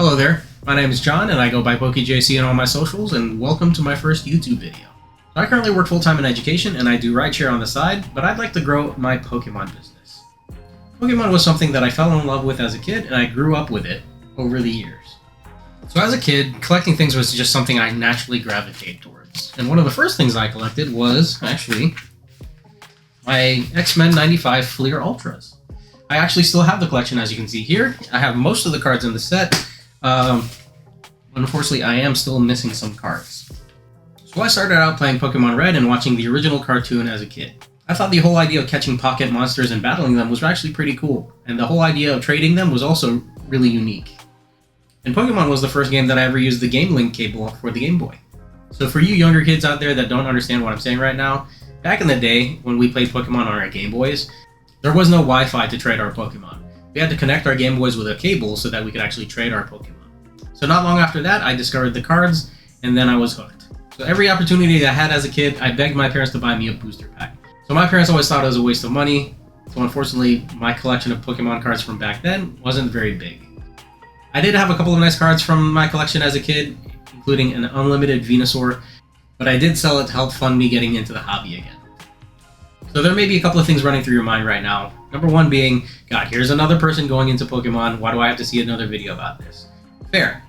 Hello there, my name is John and I go by PokeJC on all my socials, and welcome to my first YouTube video. So I currently work full-time in education and I do rideshare on the side, but I'd like to grow my Pokemon business. Pokemon was something that I fell in love with as a kid and I grew up with it over the years. So as a kid, collecting things was just something I naturally gravitated towards. And one of the first things I collected was, actually, my X-Men 95 Fleer Ultras. I actually still have the collection, as you can see here. I have most of the cards in the set. Unfortunately, I am still missing some cards. So I started out playing Pokemon Red and watching the original cartoon as a kid. I thought the whole idea of catching pocket monsters and battling them was actually pretty cool, and the whole idea of trading them was also really unique. And Pokemon was the first game that I ever used the Game Link cable for the Game Boy. So for you younger kids out there that don't understand what I'm saying right now, back in the day when we played Pokemon on our Game Boys, there was no Wi-Fi to trade our Pokemon. We had to connect our Game Boys with a cable so that we could actually trade our Pokemon. So not long after that, I discovered the cards, and then I was hooked. So every opportunity I had as a kid, I begged my parents to buy me a booster pack. So my parents always thought it was a waste of money, so unfortunately, my collection of Pokemon cards from back then wasn't very big. I did have a couple of nice cards from my collection as a kid, including an unlimited Venusaur, but I did sell it to help fund me getting into the hobby again. So there may be a couple of things running through your mind right now. Number one being, God, here's another person going into Pokemon, why do I have to see another video about this? Fair.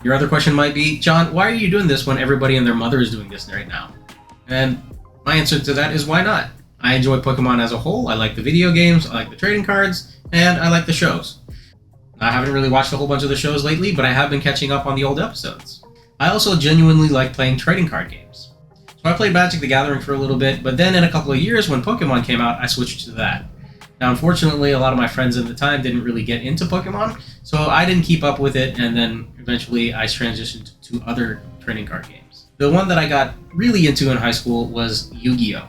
Your other question might be, John, why are you doing this when everybody and their mother is doing this right now? And my answer to that is why not? I enjoy Pokemon as a whole, I like the video games, I like the trading cards, and I like the shows. I haven't really watched a whole bunch of the shows lately, but I have been catching up on the old episodes. I also genuinely like playing trading card games. So I played Magic the Gathering for a little bit, but then in a couple of years when Pokemon came out, I switched to that. Now, unfortunately, a lot of my friends at the time didn't really get into Pokemon, so I didn't keep up with it, and then eventually I transitioned to other trading card games. The one that I got really into in high school was Yu-Gi-Oh!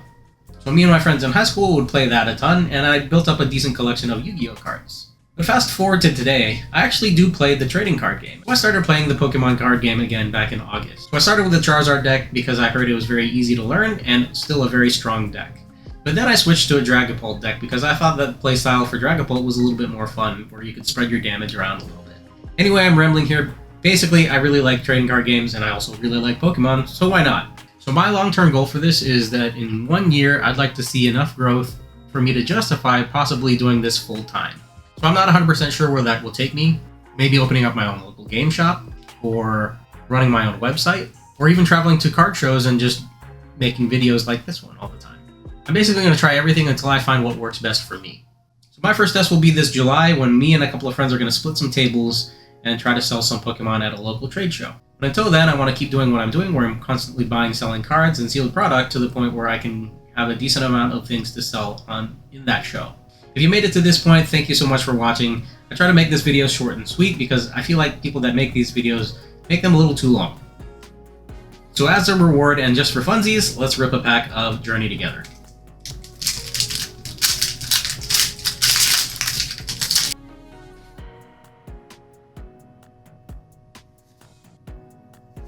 So me and my friends in high school would play that a ton, and I built up a decent collection of Yu-Gi-Oh! Cards. But fast forward to today, I actually do play the trading card game. So I started playing the Pokemon card game again back in August. So I started with the Charizard deck because I heard it was very easy to learn and still a very strong deck. But then I switched to a Dragapult deck because I thought that the playstyle for Dragapult was a little bit more fun, where you could spread your damage around a little bit. Anyway, I'm rambling here. Basically, I really like trading card games and I also really like Pokemon, so why not? So my long-term goal for this is that in 1 year, I'd like to see enough growth for me to justify possibly doing this full-time. So I'm not 100% sure where that will take me. Maybe opening up my own local game shop, or running my own website, or even traveling to card shows and just making videos like this one all the time. I'm basically going to try everything until I find what works best for me. So my first test will be this July when me and a couple of friends are going to split some tables and try to sell some Pokemon at a local trade show. But until then, I want to keep doing what I'm doing, where I'm constantly buying, selling cards and sealed product to the point where I can have a decent amount of things to sell in that show. If you made it to this point, thank you so much for watching. I try to make this video short and sweet because I feel like people that make these videos make them a little too long. So as a reward and just for funsies, let's rip a pack of Journey Together.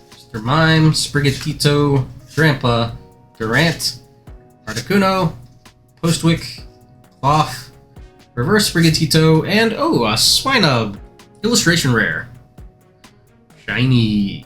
Mr. Mime, Sprigatito, Grandpa, Durant, Articuno, Postwick, Cloth, Reverse Sprigatito, and a Swinub. Illustration rare. Shiny.